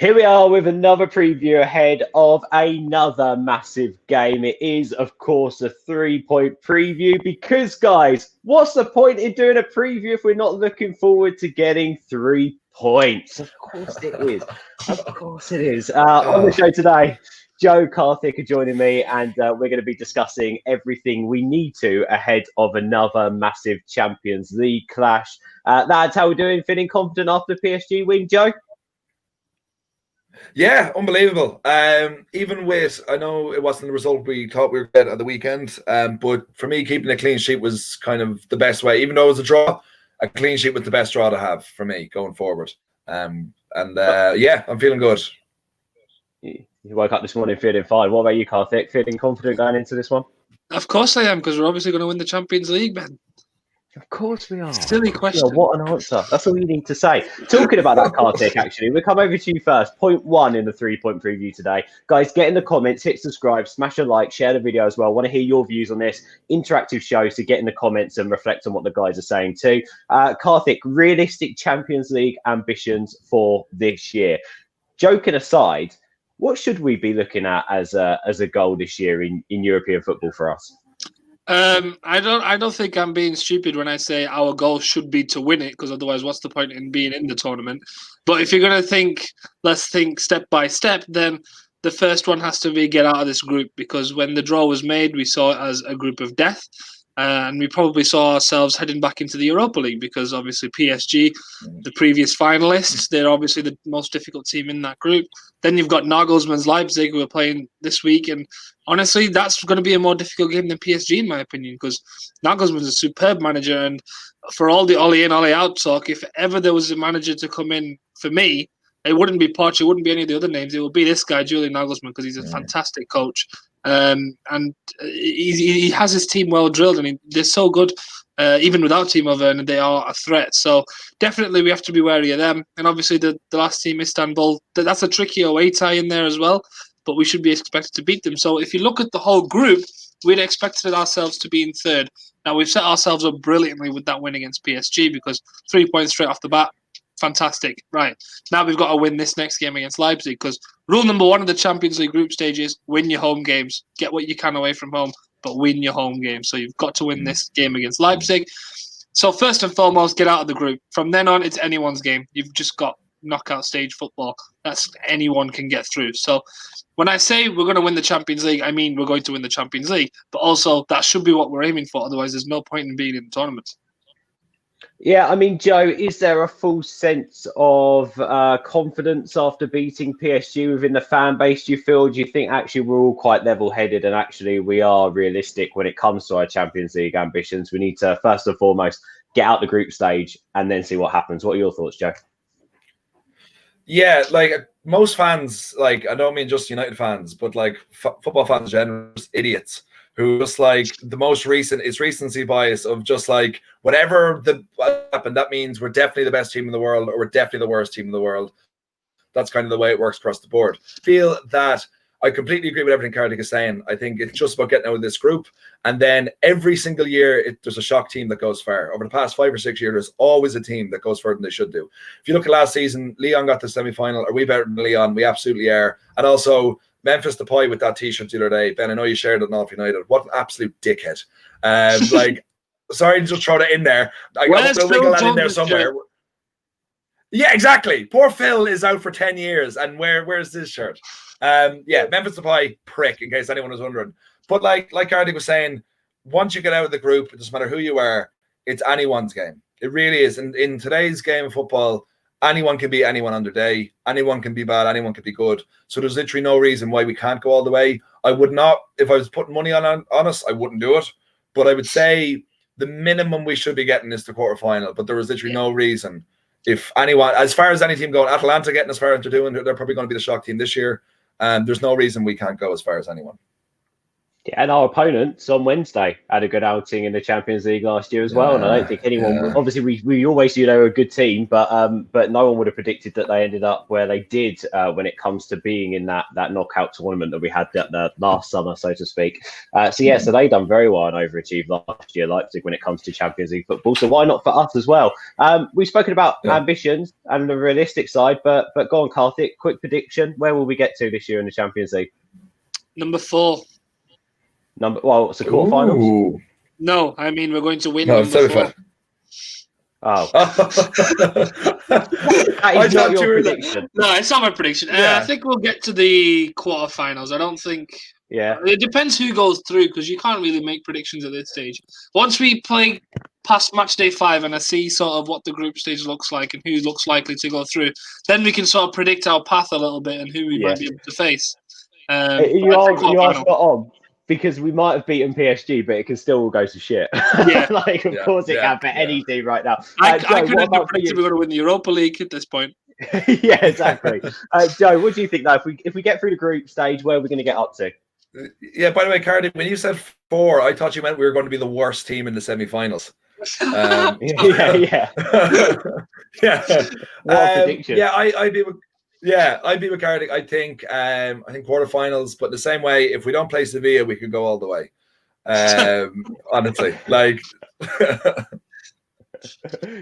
Here we are with another preview ahead of another massive game. It is, of course, a 3-point preview because, guys, what's the point in doing a preview if we're not looking forward to getting 3 points? Of course it is. Of course it is. On the show today, Joe, Karthik are joining me, and we're going to be discussing everything we need to ahead of another massive Champions League clash. That's how we're doing. Feeling confident after PSG win, Joe? Yeah, unbelievable. Even with, I know it wasn't the result we thought we were getting at the weekend, but for me, keeping a clean sheet was kind of the best way. Even though it was a draw, a clean sheet was the best draw to have for me going forward. Yeah, I'm feeling good. You woke up this morning feeling fine. What about you, Karthik? Feeling confident going into this one? Of course I am, because we're obviously going to win the Champions League, man. Of course we are. Silly question. Yeah, what an answer. That's all you need to say. Talking about that, Karthik, actually, we'll come over to you first. Point 1 in the 3-point preview today. Guys, get in the comments, hit subscribe, smash a like, share the video as well. I want to hear your views on this interactive show, so get in the comments and reflect on what the guys are saying too. Karthik, realistic Champions League ambitions for this year. Joking aside, what should we be looking at as a goal this year in European football for us? I don't think I'm being stupid when I say our goal should be to win it, because otherwise what's the point in being in the tournament? But if you're going to think, let's think step by step, then the first one has to be get out of this group, because when the draw was made, we saw it as a group of death. And we probably saw ourselves heading back into the Europa League, because obviously PSG, the previous finalists, they're obviously the most difficult team in that group. Then you've got Nagelsmann's Leipzig, who are playing this week. And honestly, that's going to be a more difficult game than PSG, in my opinion, because Nagelsmann's a superb manager. And for all the Ole in, Ole out talk, if ever there was a manager to come in for me, it wouldn't be Poch, it wouldn't be any of the other names. It would be this guy, Julian Nagelsmann, because he's a fantastic coach. And he has his team well drilled, and they're so good, even without Timo Werner, they are a threat. So definitely we have to be wary of them. And obviously the last team, Istanbul, that's a tricky away tie in there as well, but we should be expected to beat them. So if you look at the whole group, we'd expected ourselves to be in third. Now we've set ourselves up brilliantly with that win against PSG, because 3 points straight off the bat. Fantastic. Right. Now we've got to win this next game against Leipzig, because rule number 1 of the Champions League group stage is win your home games. Get what you can away from home, but win your home games. So you've got to win this game against Leipzig. So first and foremost, get out of the group. From then on, it's anyone's game. You've just got knockout stage football. That's anyone can get through. So when I say we're going to win the Champions League, I mean we're going to win the Champions League. But also that should be what we're aiming for. Otherwise, there's no point in being in the tournament. Yeah, I mean, Joe, is there a full sense of confidence after beating PSG within the fan base, do you feel? Do you think actually we're all quite level-headed and actually we are realistic when it comes to our Champions League ambitions? We need to, first and foremost, get out the group stage and then see what happens. What are your thoughts, Joe? Yeah, like most fans, like I don't mean just United fans, but like football fans in general, idiots. Who just like the most recent, it's recency bias of just like whatever what happened, that means we're definitely the best team in the world or we're definitely the worst team in the world. That's kind of the way it works across the board. Feel that I completely agree with everything Karthik is saying. I think it's just about getting out of this group. And then every single year, there's a shock team that goes far. Over the past 5 or 6 years, there's always a team that goes further than they should do. If you look at last season, Lyon got to the semi-final. Are we better than Lyon? We absolutely are. And also, Memphis Depay with that t-shirt the other day. Ben, I know you shared it on Off United. What an absolute dickhead. Like, sorry to just throw that in there. I'll wiggle that in there somewhere. Yeah, exactly. Poor Phil is out for 10 years. And where's this shirt? Yeah, Memphis Depay, prick, in case anyone was wondering. But like Karthik was saying, once you get out of the group, it doesn't matter who you are, it's anyone's game. It really is. And in today's game of football, anyone can beat anyone on their day. Anyone can be bad. Anyone can be good. So there's literally no reason why we can't go all the way. I would not, if I was putting money on us, I wouldn't do it. But I would say the minimum we should be getting is the quarterfinal. But there was literally no reason. If anyone, as far as any team going, Atalanta getting as far as they're doing, they're probably going to be the shock team this year. And there's no reason we can't go as far as anyone. Yeah, and our opponents on Wednesday had a good outing in the Champions League last year as well. And I don't think anyone, obviously, we always knew they were a good team, but no one would have predicted that they ended up where they did when it comes to being in that knockout tournament that we had the last summer, so to speak. So they done very well and overachieved last year, Leipzig, when it comes to Champions League football. So why not for us as well? We've spoken about ambitions and the realistic side, but go on, Karthik, quick prediction: where will we get to this year in the Champions League? Number 4. It's the quarterfinals. Ooh. No, I mean we're going to win. No, number 4. Oh, that is not your prediction. No, it's not my prediction. I think we'll get to the quarterfinals. I don't think. Yeah, it depends who goes through because you can't really make predictions at this stage. Once we play past match day 5 and I see sort of what the group stage looks like and who looks likely to go through, then we can sort of predict our path a little bit and who we might be able to face. You are spot on. Because we might have beaten PSG, but it can still all go to shit. Yeah. Of course it can for any team right now. I could end up predicting we're going to win the Europa League at this point. Yeah, exactly. Joe, what do you think, though? If we get through the group stage, where are we going to get up to? Yeah, by the way, Cardi, when you said 4, I thought you meant we were going to be the worst team in the semi-finals. Yeah. What prediction? I'd be with Cardiff. I think quarterfinals, but the same way, if we don't play Sevilla, we could go all the way. Honestly,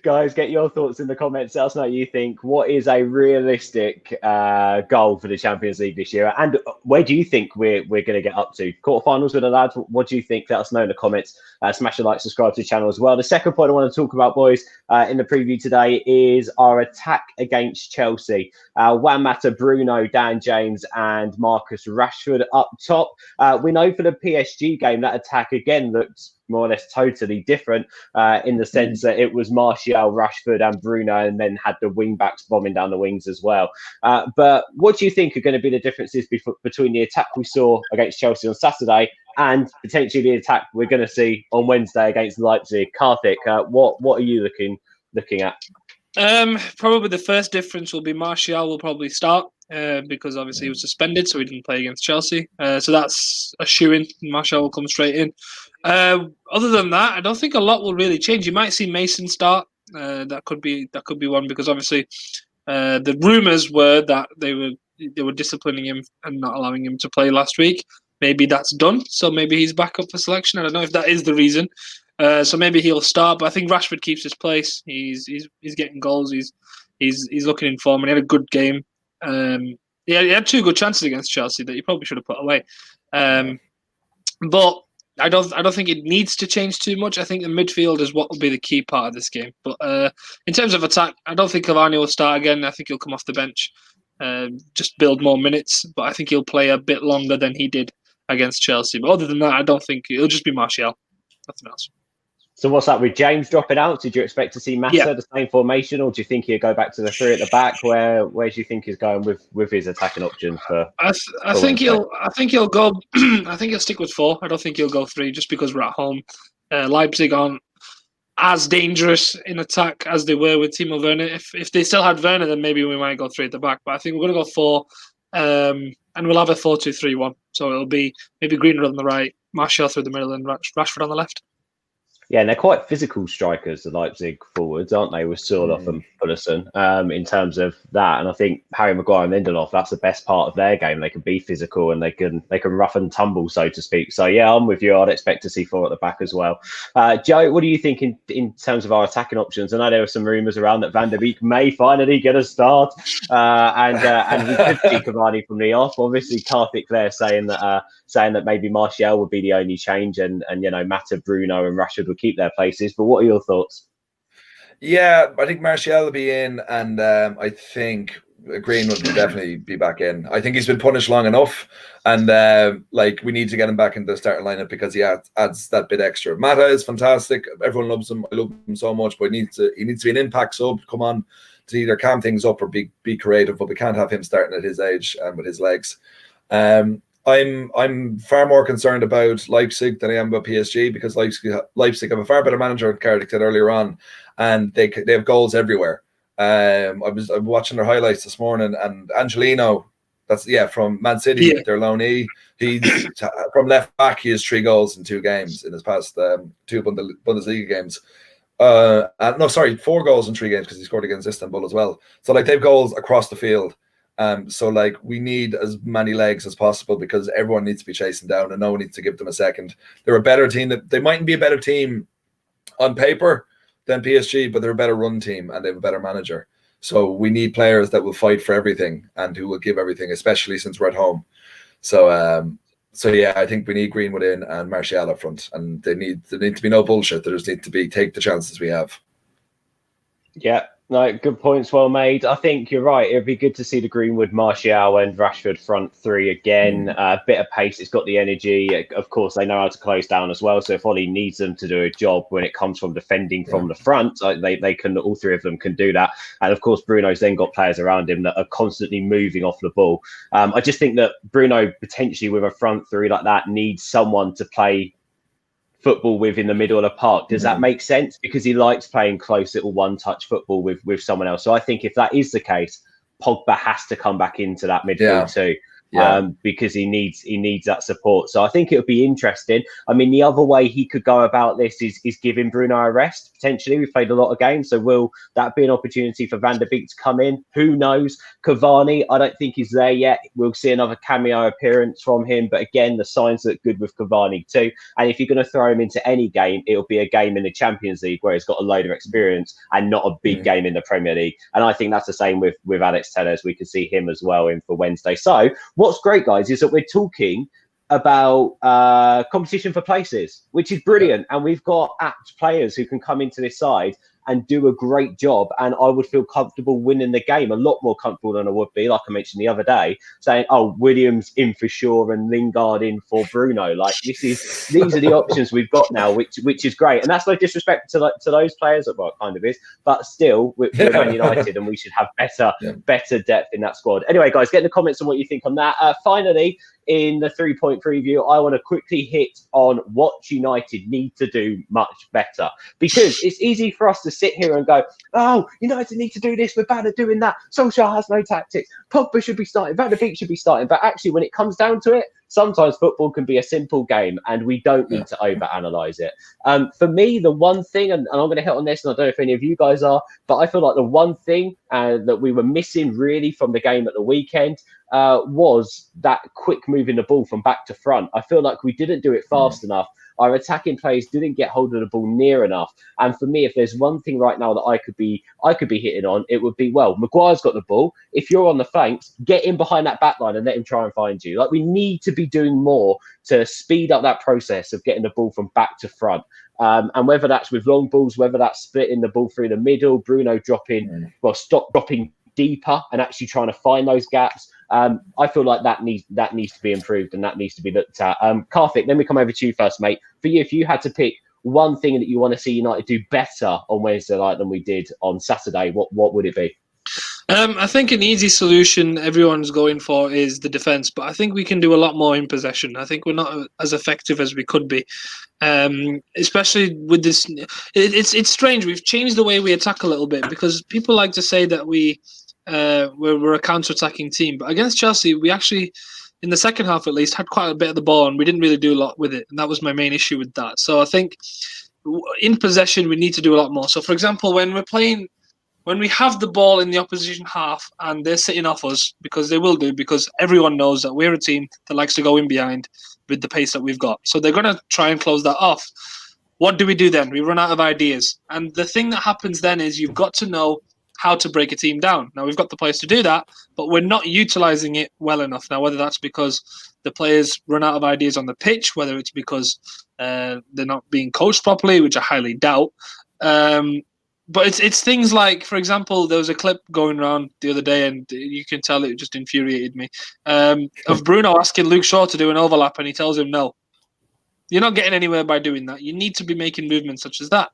guys, get your thoughts in the comments. Let us know what you think. What is a realistic goal for the Champions League this year, and where do you think we're going to get up to? Quarterfinals with the lads. What do you think? Let us know in the comments. Smash a like, subscribe to the channel as well. The second point I want to talk about, boys, in the preview today is our attack against Chelsea. Juan Mata, Bruno, Dan James, and Marcus Rashford up top. We know for the PSG game that attack again looked more or less totally different in the sense that it was Martial, Rashford and Bruno, and then had the wing backs bombing down the wings as well. But what do you think are going to be the differences between the attack we saw against Chelsea on Saturday and potentially the attack we're going to see on Wednesday against Leipzig? Karthik, what are you looking at? Probably the first difference will be Martial will probably start because obviously he was suspended, so he didn't play against Chelsea. So that's a shoo-in. Martial will come straight in. Other than that, I don't think a lot will really change. You might see Mason start. That could be one because obviously the rumours were that they were disciplining him and not allowing him to play last week. Maybe that's done, so maybe he's back up for selection. I don't know if that is the reason. So maybe he'll start, but I think Rashford keeps his place. He's getting goals. He's looking in form, and he had a good game. He had 2 good chances against Chelsea that he probably should have put away. But I don't think it needs to change too much. I think the midfield is what will be the key part of this game. But in terms of attack, I don't think Cavani will start again. I think he'll come off the bench, just build more minutes. But I think he'll play a bit longer than he did against Chelsea. But other than that, I don't think it'll just be Martial. Nothing else. So what's that with James dropping out? Did you expect to see Massa the same formation, or do you think he'll go back to the 3 at the back? Where do you think he's going with his attacking options for? I think he'll go. I think he'll stick with 4. I don't think he'll go 3 just because we're at home. Leipzig aren't as dangerous in attack as they were with Timo Werner. If they still had Werner, then maybe we might go 3 at the back. But I think we're going to go 4, and we'll have a 4-2-3-1. So it'll be maybe Greenwood on the right, Martial through the middle, and Rashford on the left. Yeah, and they're quite physical strikers, the Leipzig forwards, aren't they, with Sorloth and Pulisic, in terms of that. And I think Harry Maguire and Lindelof, that's the best part of their game. They can be physical and they can rough and tumble, so to speak. So, yeah, I'm with you. I'd expect to see 4 at the back as well. Joe, what do you think in terms of our attacking options? I know there were some rumours around that Van der Beek may finally get a start, and we could see Cavani from the off. Obviously, Karthik there saying that maybe Martial would be the only change, and Mata, Bruno and Rashford would keep their places. But what are your thoughts? Yeah, I think Martial will be in, and I think Greenwood will definitely be back in. I think he's been punished long enough, and we need to get him back into the starting lineup because he adds that bit extra. Mata is fantastic. Everyone loves him. I love him so much, but he needs to be an impact sub. Come on, to either calm things up or be creative. But we can't have him starting at his age and with his legs. I'm far more concerned about Leipzig than I am about PSG because Leipzig have a far better manager, Cardiff said earlier on, and they have goals everywhere. I was watching their highlights this morning, and Angelino That's from Man City, their loanee. He's from left back. He has 3 goals in 2 games in his past 2 Bundesliga games. 4 goals in 3 games because he scored against Istanbul as well. So like they've goals across the field. So like we need as many legs as possible because everyone needs to be chasing down and no one needs to give them a second. They're a better team. They mightn't be a better team on paper than PSG, but they're a better run team and they have a better manager. So we need players that will fight for everything and who will give everything, especially since we're at home. So yeah, I think we need Greenwood in and Martial up front, and there need to be no bullshit. There just need to be take the chances we have. Yeah, no, good points, well made. I think you're right. It'd be good to see the Greenwood, Martial, and Rashford front 3 again. A bit of pace. It's got the energy. Of course, they know how to close down as well. So if Ollie needs them to do a job when it comes from defending from the front, they can. All 3 of them can do that. And of course, Bruno's then got players around him that are constantly moving off the ball. I just think that Bruno potentially with a front 3 like that needs someone to play football with in the middle of the park. Does that make sense? Because he likes playing close little one-touch football with someone else. So I think if that is the case, Pogba has to come back into that midfield too. Because he needs that support. So I think it would be interesting. I mean, the other way he could go about this is giving Bruno a rest, potentially. We've played a lot of games, so will that be an opportunity for Van der Beek to come in? Who knows? Cavani, I don't think he's there yet. We'll see another cameo appearance from him, but again, the signs look good with Cavani too. And if you're going to throw him into any game, it'll be a game in the Champions League where he's got a load of experience and not a big game in the Premier League. And I think that's the same with Alex Telles. We could see him as well in for Wednesday. So what's great, guys, is that we're talking about competition for places, which is brilliant. And we've got apt players who can come into this side and do a great job. And I would feel comfortable winning the game, a lot more comfortable than I would be, like I mentioned the other day, saying, oh, Williams in for Shaw and Lingard in for Bruno. Like these are the options we've got now, which is great. And that's no disrespect to those players, well, it kind of is, but still we're Man United and we should have better depth in that squad. Anyway, guys, get in the comments on what you think on that. Finally, in the 3-point preview, I want to quickly hit on what United need to do much better, because it's easy for us to sit here and go, oh, United need to do this, we're bad at doing that, Solskjaer has no tactics, Pogba should be starting, Van der Beek should be starting. But actually, when it comes down to it, sometimes football can be a simple game and we don't need to overanalyze it. For me, the one thing, and I'm going to hit on this, and I don't know if any of you guys are, but I feel like the one thing that we were missing really from the game at the weekend was that quick moving the ball from back to front. I feel like we didn't do it fast enough. Our attacking players didn't get hold of the ball near enough. And for me, if there's one thing right now that I could be hitting on, it would be, well, Maguire's got the ball. If you're on the flanks, get in behind that back line and let him try and find you. Like, we need to be doing more to speed up that process of getting the ball from back to front. And whether that's with long balls, whether that's splitting the ball through the middle, Bruno stop dropping deeper and actually trying to find those gaps. I feel like that needs to be improved and that needs to be looked at. Karthik, then we come over to you first, mate. For you, if you had to pick one thing that you want to see United do better on Wednesday night than we did on Saturday, what would it be? I think an easy solution everyone's going for is the defence, but I think we can do a lot more in possession. I think we're not as effective as we could be, especially with this. It's strange. We've changed the way we attack a little bit, because people like to say that we're a counter-attacking team, but against Chelsea, we actually, in the second half at least, had quite a bit of the ball and we didn't really do a lot with it, and that was my main issue with that. So I think in possession we need to do a lot more. So for example, when we have the ball in the opposition half and they're sitting off us, because they will do, because everyone knows that we're a team that likes to go in behind with the pace that we've got, so they're going to try and close that off. What do we do then? We run out of ideas, and the thing that happens then is you've got to know how to break a team down. Now, we've got the players to do that, but we're not utilising it well enough. Now, whether that's because the players run out of ideas on the pitch, whether it's because they're not being coached properly, which I highly doubt. But it's things like, for example, there was a clip going around the other day, and you can tell it just infuriated me, of Bruno asking Luke Shaw to do an overlap, and he tells him no. You're not getting anywhere by doing that. You need to be making movements such as that.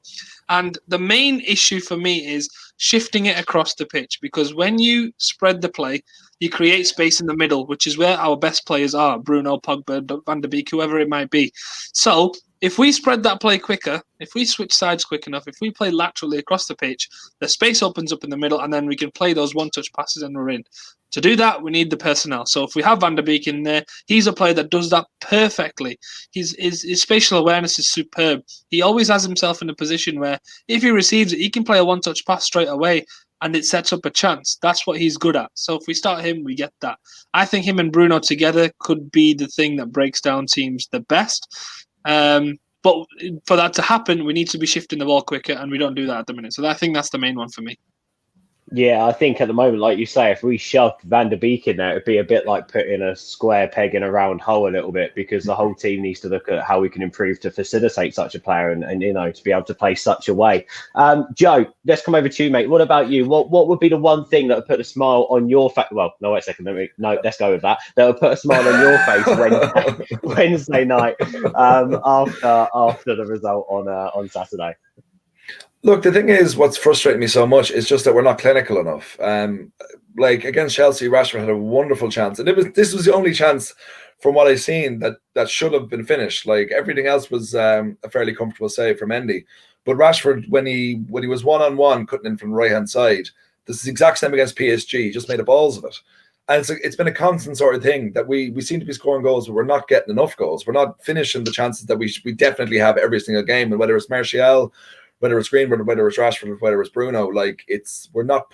And the main issue for me is shifting it across the pitch, because when you spread the play, you create space in the middle, which is where our best players are, Bruno, Pogba, Van der Beek, whoever it might be. So if we spread that play quicker, if we switch sides quick enough, if we play laterally across the pitch, the space opens up in the middle, and then we can play those one-touch passes and we're in. To do that, we need the personnel. So if we have Van der Beek in there, he's a player that does that perfectly. His spatial awareness is superb. He always has himself in a position where if he receives it, he can play a one-touch pass straight away, and it sets up a chance. That's what he's good at. So if we start him, we get that. I think him and Bruno together could be the thing that breaks down teams the best. But for that to happen, we need to be shifting the ball quicker, and we don't do that at the minute. So I think that's the main one for me. Yeah, I think at the moment, like you say, if we shoved Van der Beek in there, it'd be a bit like putting a square peg in a round hole a little bit, because the whole team needs to look at how we can improve to facilitate such a player and to be able to play such a way. Joe, let's come over to you, mate. What about you? What would be the one thing that would put a smile on your face? Well, no, wait a second. Let's go with that. That would put a smile on your face Wednesday night after the result on Saturday. Look, the thing is, what's frustrating me so much is just that we're not clinical enough. Like against Chelsea, Rashford had a wonderful chance, and this was the only chance from what I've seen that should have been finished. Like everything else was a fairly comfortable save from Mendy, but Rashford, when he was 1-on-1 cutting in from the right hand side, this is the exact same against PSG. He just made the balls of it, and it's been a constant sort of thing that we seem to be scoring goals, but we're not getting enough goals. We're not finishing the chances that we definitely have every single game, and whether it's Martial, whether it's Greenwood, whether it's Rashford, whether it's Bruno, like we're not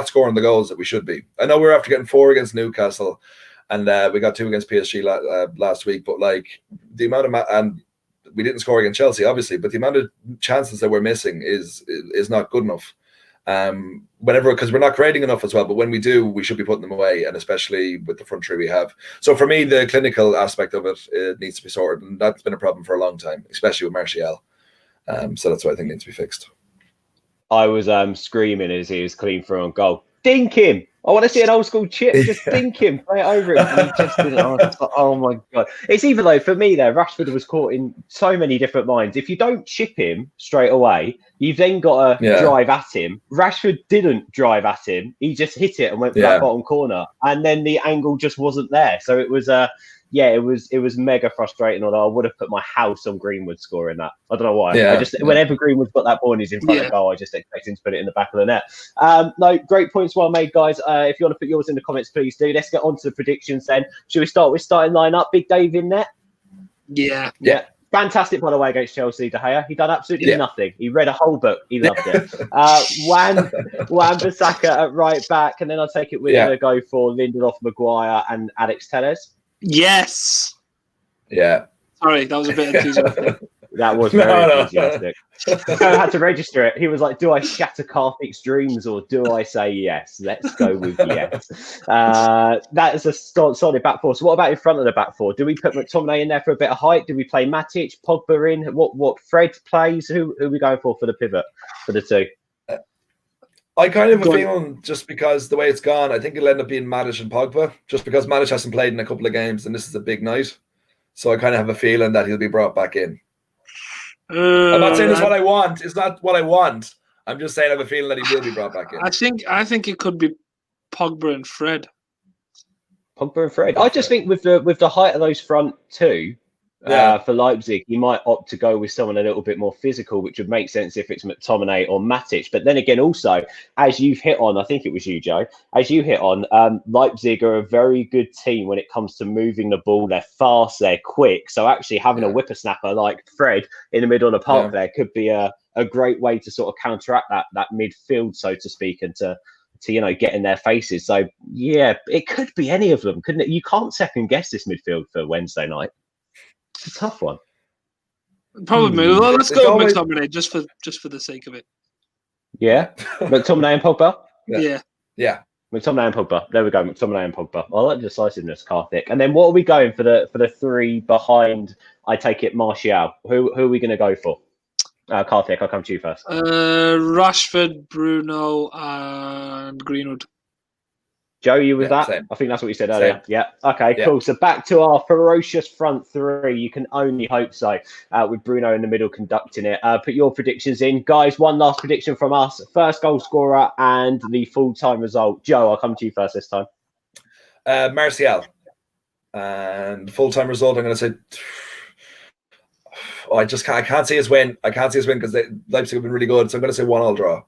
scoring the goals that we should be. I know we're after getting 4 against Newcastle, and we got 2 against PSG last week. But like the amount of and we didn't score against Chelsea, obviously, but the amount of chances that we're missing is not good enough. Because we're not creating enough as well. But when we do, we should be putting them away, and especially with the front three we have. So for me, the clinical aspect of it needs to be sorted, and that's been a problem for a long time, especially with Martial. So that's what I think needs to be fixed. I was screaming as he was clean through on goal. Dink him! I want to see an old school chip. Just dink him, play it over him. And he just didn't. Oh my god! It's even though for me there, Rashford was caught in so many different minds. If you don't chip him straight away, you've then got to drive at him. Rashford didn't drive at him. He just hit it and went for that bottom corner, and then the angle just wasn't there. So it was it was mega frustrating. Although I would have put my house on Greenwood scoring that. I don't know why. Whenever Greenwood's got that ball and he's in front of goal, I just expect him to put it in the back of the net. No, great points well made, guys. If you want to put yours in the comments, please do. Let's get on to the predictions then. Should we start with starting lineup? Big Dave in net. Yeah. Fantastic, by the way, against Chelsea, De Gea. He done absolutely nothing. He read a whole book. He loved it. Wan-Bissaka at right back, and then I'll take it with a go for Lindelof, Maguire, and Alex Telles. Yes. Yeah. Sorry, that was a bit enthusiastic. That was very enthusiastic. I had to register it. He was like, do I shatter Karthik's dreams or do I say yes? Let's go with yes. That is a solid back four. So what about in front of the back four? Do we put McTominay in there for a bit of height? Do we play Matic, Pogba in? What Fred plays? Who are we going for the pivot for the two? I kind of have a feeling, just because the way it's gone, I think it'll end up being Matic and Pogba, just because Matic hasn't played in a couple of games and this is a big night. So I kind of have a feeling that he'll be brought back in. I'm not saying it's what I want. It's not what I want. I'm just saying I have a feeling that he will be brought back in. I think it could be Pogba and Fred. Pogba and Fred. I just think with the height of those front two, for Leipzig, you might opt to go with someone a little bit more physical, which would make sense if it's McTominay or Matic. But then again, also, as you've hit on, I think it was you, Joe, as you hit on, Leipzig are a very good team when it comes to moving the ball. They're fast, they're quick. So actually having a whippersnapper like Fred in the middle of the park there could be a great way to sort of counteract that midfield, so to speak, and to get in their faces. So, it could be any of them, couldn't it? You can't second guess this midfield for Wednesday night. It's a tough one. Probably. Well, let's go with McTominay just for the sake of it. Yeah, McTominay and Pogba. Yeah. McTominay and Pogba. There we go. McTominay and Pogba. I like the decisiveness, Karthik. And then what are we going for the three behind? I take it Martial. Who are we going to go for? Karthik, I'll come to you first. Rashford, Bruno, and Greenwood. Joe, you with Yeah, that? same. I think that's what you said earlier. Same. Yeah. Okay, Yeah. cool. So back to our ferocious front three. You can only hope so, with Bruno in the middle conducting it. Put your predictions in. Guys, one last prediction from us. First goal scorer and the full-time result. Joe, I'll come to you first this time. Martial. And full-time result, I'm going to say... Oh, I can't see us win. I can't see us win because Leipzig have been really good. So I'm going to say 1-1 draw.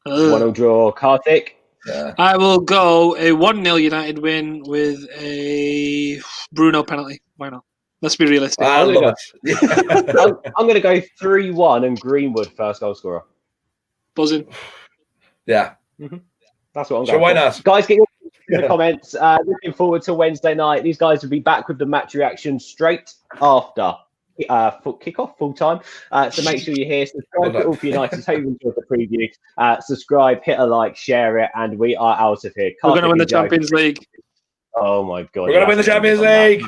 1-1 draw. Karthik? Yeah. I will go a 1-0 United win with a Bruno penalty. Why not? Let's be realistic. I love it. I'm going to go 3-1 and Greenwood first goal scorer. Buzzing. Yeah. Mm-hmm. That's what I'm going Sure, why for. not? Guys, get your in the comments. Looking forward to Wednesday night. These guys will be back with the match reaction straight after kickoff, full time. So make sure you're here. Subscribe to All for United. Hope you enjoyed the preview. Subscribe, hit a like, share it, and we are out of here. We're going to win the Champions League. Oh my God. We're going to win the Champions League.